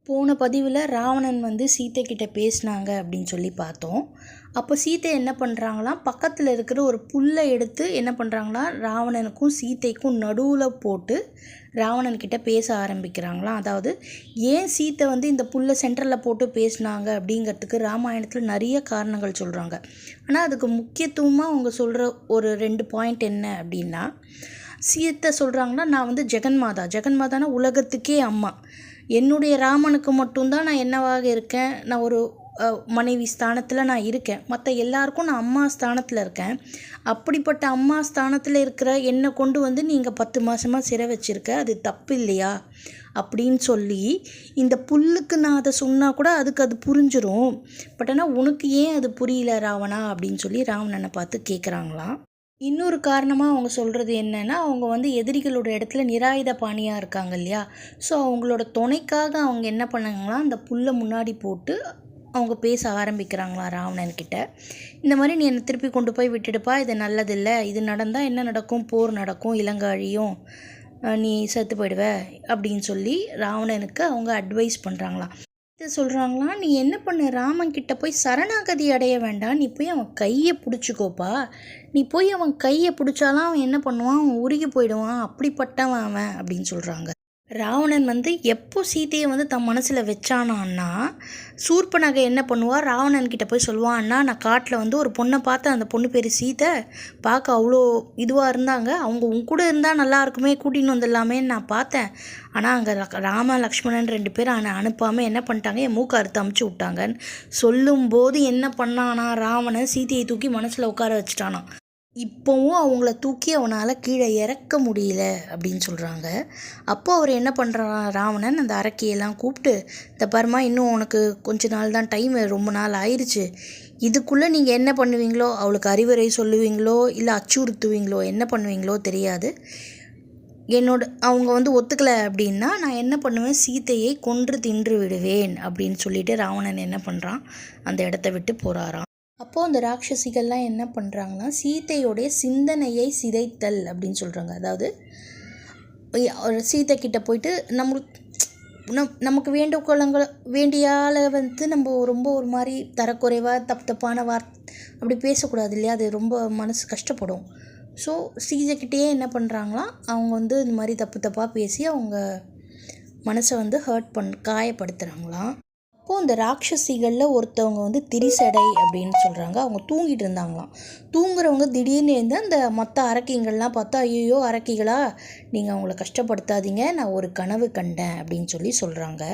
போன பதிவில் ராவணன் சீத்தை கிட்ட பேசினாங்க அப்படின்னு சொல்லி பார்த்தோம். அப்போ சீத்தை என்ன பண்ணுறாங்களாம், பக்கத்தில் இருக்கிற ஒரு புல்லை எடுத்து என்ன பண்ணுறாங்களா, ராவணனுக்கும் சீத்தைக்கும் நடுவில் போட்டு ராவணன்கிட்ட பேச ஆரம்பிக்கிறாங்களாம். அதாவது ஏன் சீத்தை இந்த புல்லை சென்டரில் போட்டு பேசினாங்க அப்படிங்கிறதுக்கு ராமாயணத்தில் நிறைய காரணங்கள் சொல்கிறாங்க. ஆனால் அதுக்கு முக்கியத்துவமாக அவங்க சொல்கிற ஒரு 2 பாயிண்ட் என்ன அப்படின்னா, சீத்தை சொல்கிறாங்கன்னா, நான் ஜெகன்மாதானா உலகத்துக்கே அம்மா. என்னுடைய ராமனுக்கு மட்டும்தான் நான் என்னவாக இருக்கேன், நான் ஒரு மனைவி ஸ்தானத்தில் நான் இருக்கேன். மற்ற எல்லாருக்கும் நான் அம்மா ஸ்தானத்தில் இருக்கேன். அப்படிப்பட்ட அம்மா ஸ்தானத்தில் இருக்கிற என்னை கொண்டு நீங்கள் 10 மாதமாக சிறை வச்சுருக்க, அது தப்பு இல்லையா அப்படின்னு சொல்லி, இந்த புல்லுக்கு நான் அதை சொன்னால் கூட அதுக்கு அது புரிஞ்சிடும். பட் ஆனால் உனக்கு ஏன் அது புரியல ராவணா அப்படின்னு சொல்லி ராவணனை பார்த்து கேட்குறாங்களாம். இன்னொரு காரணமாக அவங்க சொல்கிறது என்னென்னா, அவங்க எதிரிகளோட இடத்துல நிராயுத பாணியாக இருக்காங்க இல்லையா. ஸோ அவங்களோட துணைக்காக அவங்க என்ன பண்ணாங்களாம், அந்த புல்லை முன்னாடி போட்டு அவங்க பேச ஆரம்பிக்கிறாங்களாம் ராவணன்கிட்ட. இந்த மாதிரி நீ என்னை திருப்பி கொண்டு போய் விட்டுடுப்பா, இது நல்லதில்லை, இது நடந்தால் என்ன நடக்கும், போர் நடக்கும், இலங்கை அழியும், நீ செத்து போயிடுவ அப்படின்னு சொல்லி ராவணனுக்கு அவங்க அட்வைஸ் பண்ணுறாங்களாம். இது சொல்கிறாங்களாம், நீ என்ன பண்ணு, ராமன் கிட்ட போய் சரணாகதி அடைய வேண்டாம், நீ போய் அவன் கையை பிடிச்சிக்கோப்பா. நீ போய் அவன் கையை பிடிச்சாலாம் அவன் என்ன பண்ணுவான், அவன் உருகி போயிடுவான், அப்படிப்பட்டவன் அவன் அப்படின்னு சொல்கிறாங்க. ராவணன் எப்போ சீத்தையை தன் மனசில் வச்சானான்னா, சூர்பனகை என்ன பண்ணுவாள், ராவணன் கிட்ட போய் சொல்லுவான், அண்ணா நான் காட்டில் ஒரு பொண்ணை பார்த்தேன், அந்த பொண்ணு பேர் சீத்தை, பார்க்க அவ்வளோ இதுவாக இருந்தாங்க, அவங்க உன் கூட இருந்தால் நல்லா இருக்குமே, கூட்டின்னு வந்துடலாமேன்னு நான் பார்த்தேன். ஆனால் அங்கே ராம லக்ஷ்மணன் 2 பேரும் அனுப்பாமல் என்ன பண்ணிட்டாங்க, என் மூக்க அறுத்து அமுச்சு விட்டாங்கன்னு சொல்லும்போது என்ன பண்ணானா, ராவணன் சீத்தையை தூக்கி மனசில் உட்கார வச்சுட்டானா. இப்போவும் அவங்கள தூக்கி அவனால் கீழே இறக்க முடியல அப்படின்னு சொல்கிறாங்க. அப்போது அவர் என்ன பண்ணுறான், ராவணன் அந்த அரக்கியெல்லாம் கூப்பிட்டு, இந்த பர்மா இன்னும் உனக்கு கொஞ்ச நாள் தான் டைம், ரொம்ப நாள் ஆயிடுச்சு, இதுக்குள்ளே நீங்கள் என்ன பண்ணுவீங்களோ, அவளுக்கு அறிவுரை சொல்லுவீங்களோ இல்லை அச்சுறுத்துவீங்களோ, என்ன பண்ணுவீங்களோ தெரியாது. அவங்க ஒத்துக்கலை அப்படின்னா நான் என்ன பண்ணுவேன், சீத்தையை கொன்று தின்று விடுவேன் அப்படின்னு சொல்லிட்டு ராவணன் என்ன பண்ணுறான், அந்த இடத்த விட்டு போகிறாராம். அப்போது அந்த ராட்சசிகள்லாம் என்ன பண்ணுறாங்கன்னா, சீத்தையோடைய சிந்தனையை சிதைத்தல் அப்படின்னு சொல்கிறாங்க. அதாவது சீத்தை கிட்ட போயிட்டு நமக்கு வேண்டியால் நம்ம ரொம்ப ஒரு மாதிரி தரக்குறைவாக தப்பான அப்படி பேசக்கூடாது இல்லையா, அது ரொம்ப மனசு கஷ்டப்படும். ஸோ சீதைக்கிட்டேயே என்ன பண்ணுறாங்களாம், அவங்க இந்த மாதிரி தப்பாக பேசி அவங்க மனசை காயப்படுத்துகிறாங்களாம். அப்போது அந்த ராட்சசிகளில் ஒருத்தவங்க திரிசடை அப்படின்னு சொல்கிறாங்க. அவங்க தூங்கிட்டு இருந்தாங்களாம். தூங்குறவங்க திடீர்னு அந்த மற்ற அரக்கிங்கள்லாம் பார்த்தா, ஐயோ அரக்கிகளா, நீங்கள் அவங்கள கஷ்டப்படுத்தாதீங்க, நான் ஒரு கனவு கண்டேன் அப்படின்னு சொல்லி சொல்கிறாங்க.